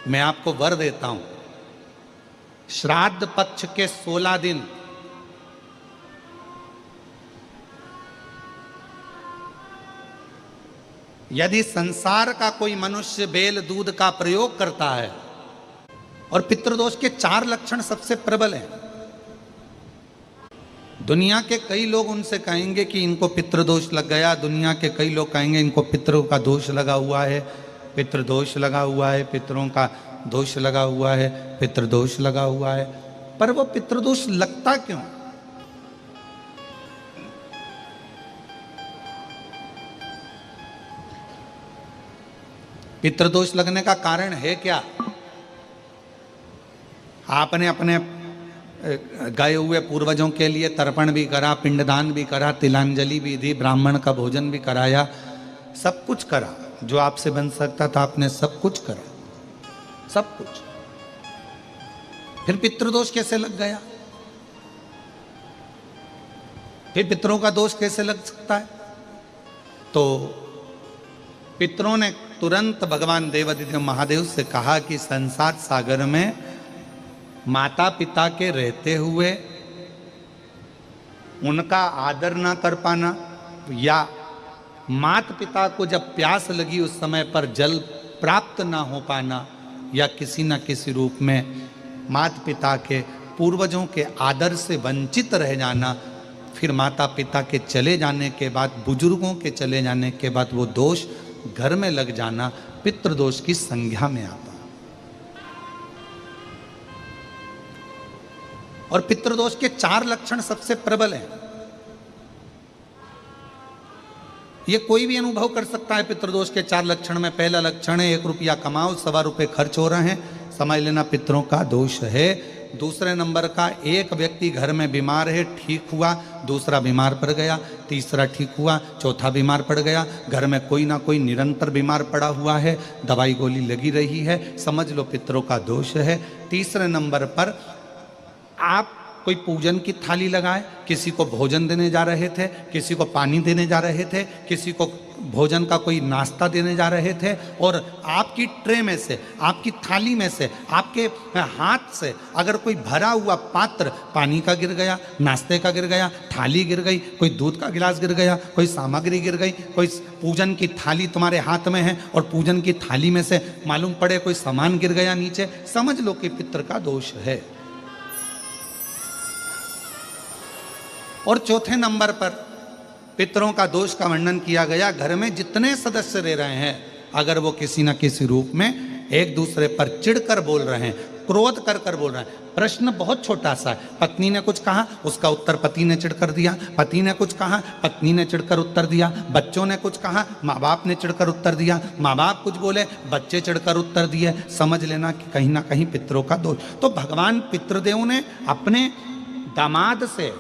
मैं आपको वर देता हूं, श्राद्ध पक्ष के 16 दिन यदि संसार का कोई मनुष्य बेल दूध का प्रयोग करता है, और पितृदोष के 4 लक्षण सबसे प्रबल हैं। दुनिया के कई लोग उनसे कहेंगे कि इनको पितृदोष लग गया, दुनिया के कई लोग कहेंगे इनको पितरों का दोष लगा हुआ है, पितृदोष लगा हुआ है, पितरों का दोष लगा हुआ है, पितृदोष लगा हुआ है। पर वो पितृदोष लगता क्यों? पितृदोष लगने का कारण है क्या? आपने अपने गए हुए पूर्वजों के लिए तर्पण भी करा, पिंडदान भी करा, तिलांजलि भी दी, ब्राह्मण का भोजन भी कराया, सब कुछ करा जो आपसे बन सकता था, आपने सब कुछ करा, सब कुछ। फिर पितृदोष कैसे लग गया? फिर पितरों का दोष कैसे लग सकता है? तो पितरों ने तुरंत भगवान देवादिदेव महादेव से कहा कि संसार सागर में माता पिता के रहते हुए उनका आदर ना कर पाना, या माता पिता को जब प्यास लगी उस समय पर जल प्राप्त ना हो पाना, या किसी न किसी रूप में माता पिता के पूर्वजों के आदर से वंचित रह जाना, फिर माता पिता के चले जाने के बाद, बुजुर्गों के चले जाने के बाद वो दोष घर में लग जाना पितृदोष की संज्ञा में आता। और पितृदोष के 4 लक्षण सबसे प्रबल हैं। ये कोई भी अनुभव कर सकता है। पितृदोष के 4 लक्षण में पहला लक्षण है 1 रुपया कमाओ, 1.25 रुपये खर्च हो रहे हैं, समझ लेना पितरों का दोष है। दूसरे नंबर का, एक व्यक्ति घर में बीमार है, ठीक हुआ, दूसरा बीमार पड़ गया, तीसरा ठीक हुआ, चौथा बीमार पड़ गया, घर में कोई ना कोई निरंतर बीमार पड़ा हुआ है, दवाई गोली लगी रही है, समझ लो पितरों का दोष है। तीसरे नंबर पर आप कोई पूजन की थाली लगाए, किसी को भोजन देने जा रहे थे, किसी को पानी देने जा रहे थे, किसी को भोजन का कोई नाश्ता देने जा रहे थे, और आपकी ट्रे में से, आपकी थाली में से, आपके हाथ से अगर कोई भरा हुआ पात्र पानी का गिर गया, नाश्ते का गिर गया, थाली गिर गई, कोई दूध का गिलास गिर गया, कोई सामग्री गिर गई, कोई पूजन की थाली तुम्हारे हाथ में है और पूजन की थाली में से मालूम पड़े कोई सामान गिर गया नीचे, समझ लो कि पितृ का दोष है। और चौथे नंबर पर पितरों का दोष का वर्णन किया गया, घर में जितने सदस्य रह रहे हैं, अगर वो किसी न किसी रूप में एक दूसरे पर चिढ़कर बोल रहे हैं, क्रोध कर कर बोल रहे हैं। प्रश्न बहुत छोटा सा है, पत्नी ने कुछ कहा, उसका उत्तर पति ने चिढ़कर दिया, पति ने कुछ कहा, पत्नी ने चिढ़कर उत्तर दिया, बच्चों ने कुछ कहा, माँ बाप ने चिढ़कर उत्तर दिया, माँ बाप कुछ बोले, बच्चे चिढ़कर उत्तर दिए, समझ लेना कि कहीं ना कहीं पितरों का दोष। तो भगवान पितृदेव ने अपने दामाद से,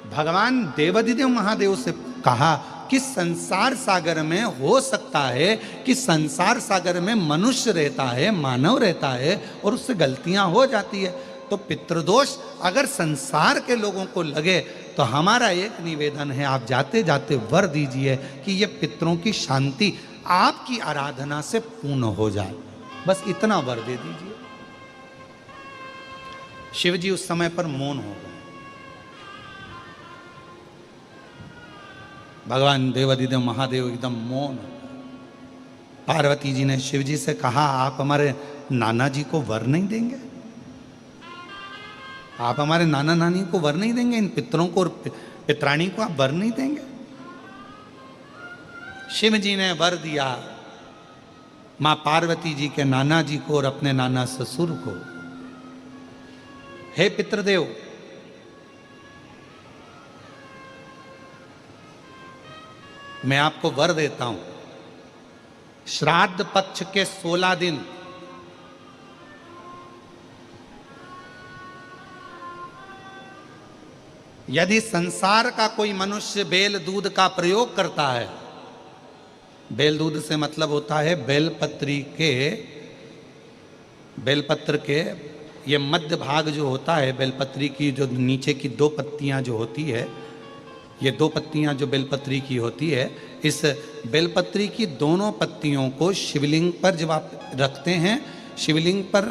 भगवान देवादिदेव महादेव से कहा कि संसार सागर में हो सकता है कि संसार सागर में मनुष्य रहता है, मानव रहता है, और उससे गलतियां हो जाती है। तो पितृदोष अगर संसार के लोगों को लगे तो हमारा एक निवेदन है, आप जाते जाते वर दीजिए कि ये पितरों की शांति आपकी आराधना से पूर्ण हो जाए, बस इतना वर दे दीजिए। शिव जी उस समय पर मौन हो गए। भगवान देवादिदेव महादेव एकदम मौन। पार्वती जी ने शिव जी से कहा, आप हमारे नाना जी को वर नहीं देंगे? आप हमारे नाना नानी को वर नहीं देंगे? इन पितरों को और पितराणी को आप वर नहीं देंगे? शिव जी ने वर दिया मां पार्वती जी के नाना जी को और अपने नाना ससुर को, हे पितृदेव, मैं आपको वर देता हूं, श्राद्ध पक्ष के 16 दिन यदि संसार का कोई मनुष्य बेल दूध का प्रयोग करता है, बेल दूध से मतलब होता है बेलपत्र के ये मध्य भाग जो होता है, बेलपत्री की जो नीचे की 2 पत्तियां जो होती है, ये 2 पत्तियां जो बेलपत्री की होती है, इस बेलपत्री की दोनों पत्तियों को शिवलिंग पर जब आप रखते हैं शिवलिंग पर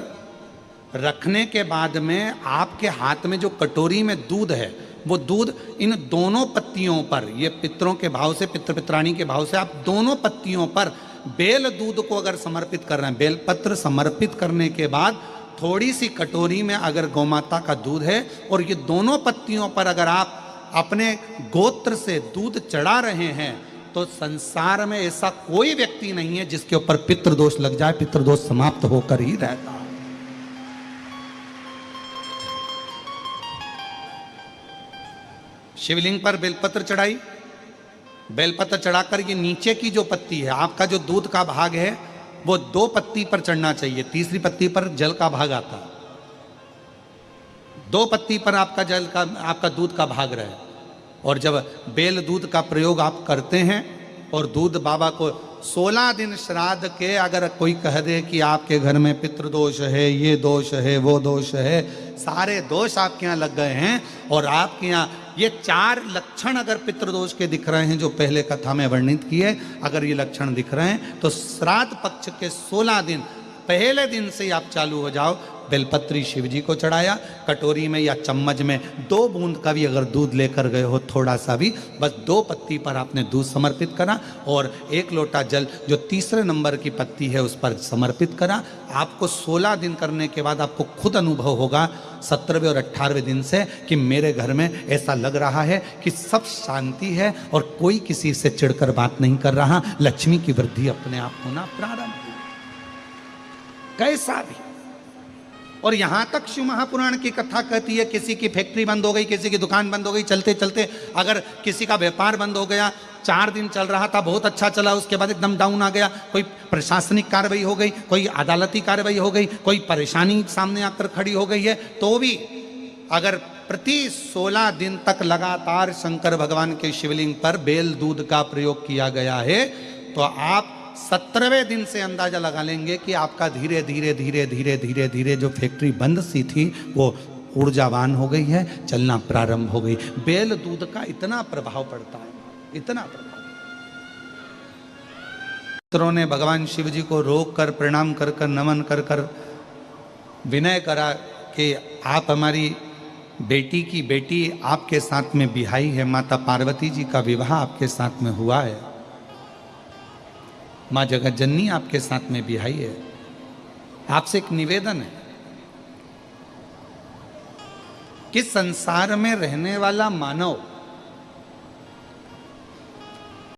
रखने के बाद में आपके हाथ में जो कटोरी में दूध है, वो दूध इन दोनों पत्तियों पर, ये पितरों के भाव से, पितृ पित्राणी के भाव से आप दोनों पत्तियों पर बेल दूध को अगर समर्पित कर रहे हैं, बेल पत्र समर्पित करने के बाद थोड़ी सी कटोरी में अगर गौमाता का दूध है और ये दोनों पत्तियों पर अगर आप अपने गोत्र से दूध चढ़ा रहे हैं, तो संसार में ऐसा कोई व्यक्ति नहीं है जिसके ऊपर पितृदोष लग जाए। पितृदोष समाप्त होकर ही रहता है। शिवलिंग पर बेलपत्र चढ़ाई, बेलपत्र चढ़ाकर ये नीचे की जो पत्ती है, आपका जो दूध का भाग है वो 2 पत्ती पर चढ़ना चाहिए, तीसरी पत्ती पर जल का भाग आता है। 2 पत्ती पर आपका जल का, आपका दूध का भाग रहे। और जब बेल दूध का प्रयोग आप करते हैं और दूध बाबा को 16 दिन श्राद्ध के अगर कोई कह दे कि आपके घर में पितृदोष है, ये दोष है, वो दोष है, सारे दोष आपके यहाँ लग गए हैं और आपके यहाँ ये 4 लक्षण अगर पितृदोष के दिख रहे हैं जो पहले कथा में वर्णित किए, अगर ये लक्षण दिख रहे हैं तो श्राद्ध पक्ष के 16 दिन पहले दिन से ही आप चालू हो जाओ। बेलपत्री शिव जी को चढ़ाया, कटोरी में या चम्मच में 2 बूंद का भी अगर दूध लेकर गए हो, थोड़ा सा भी, बस 2 पत्ती पर आपने दूध समर्पित करा और 1 लोटा जल जो तीसरे नंबर की पत्ती है उस पर समर्पित करा। आपको 16 दिन करने के बाद आपको खुद अनुभव होगा 17वें और 18वें दिन से कि मेरे घर में ऐसा लग रहा है कि सब शांति है और कोई किसी से चिढ़कर बात नहीं कर रहा। लक्ष्मी की वृद्धि अपने आप होना प्रारंभ हुई, कैसा भी। और यहां तक शिव महापुराण की कथा कहती है किसी की फैक्ट्री बंद हो गई, किसी की दुकान बंद हो गई, चलते चलते अगर किसी का व्यापार बंद हो गया, 4 दिन चल रहा था, बहुत अच्छा चला, उसके बाद एकदम डाउन आ गया, कोई प्रशासनिक कार्रवाई हो गई, कोई अदालती कार्रवाई हो गई, कोई परेशानी सामने आकर खड़ी हो गई है, तो भी अगर प्रति 16 दिन तक लगातार शंकर भगवान के शिवलिंग पर बेल दूध का प्रयोग किया गया है, तो आप 17वें दिन से अंदाजा लगा लेंगे कि आपका धीरे धीरे धीरे धीरे धीरे धीरे जो फैक्ट्री बंद सी थी वो ऊर्जावान हो गई है, चलना प्रारंभ हो गई। बेल दूध का इतना प्रभाव पड़ता है, इतना प्रभाव। मित्रों ने भगवान शिव जी को रोक कर, प्रणाम कर कर, नमन कर कर विनय करा कि आप हमारी बेटी की बेटी आपके साथ में बिहाई है, माता पार्वती जी का विवाह आपके साथ में हुआ है, माँ जगत जननी आपके साथ में बिहाई है, आपसे एक निवेदन है कि संसार में रहने वाला मानव